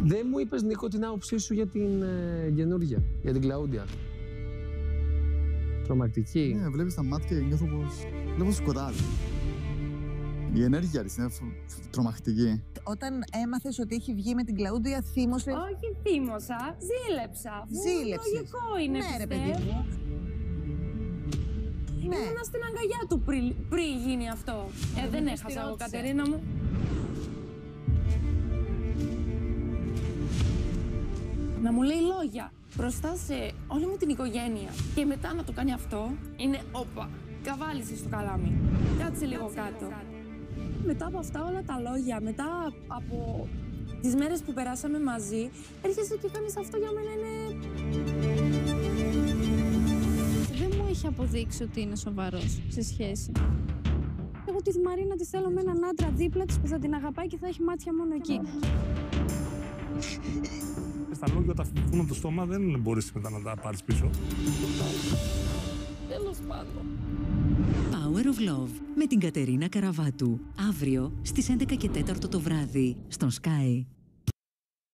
Δεν μου είπες, Νίκο, την άποψή σου για την καινούργια, για την Κλαούντια. Τρομακτική. Ναι, βλέπεις τα μάτια και νιώθω πως βλέπω σκοτάδι. Η ενέργεια της είναι τρομακτική. Όταν έμαθες ότι έχει βγει με την Κλαούντια, θύμωσες? Όχι θύμωσα, ζήλεψα. Ζήλεψες. Λογικό είναι, Ναι, ρε πιστεύω. παιδί μου. Ναι. Ήμουνα στην αγκαλιά του πριν γίνει αυτό. Δεν έχασα εγώ, Κατερίνα μου. Να μου λέει λόγια μπροστά σε όλη μου την οικογένεια και μετά να το κάνει αυτό, είναι όπα. Καβάλισε στο καλάμι. Κάτσε λίγο κάτω. Μετά από αυτά όλα τα λόγια, μετά από τις μέρες που περάσαμε μαζί, έρχεσαι και κάνεις αυτό, για μένα είναι... Δεν μου έχει αποδείξει ότι είναι σοβαρός σε σχέση. Εγώ τη Μαρίνα τη θέλω με έναν άντρα δίπλα της που θα την αγαπάει και θα έχει μάτια μόνο εκεί. Στα λόγια όταν φύγουν από το στόμα δεν μπορείς μετά να τα πάρεις πίσω. Τέλος πάντων. Power of Love με την Κατερίνα Καραβάτου. Αύριο στις 11 και 4 το βράδυ στον Sky.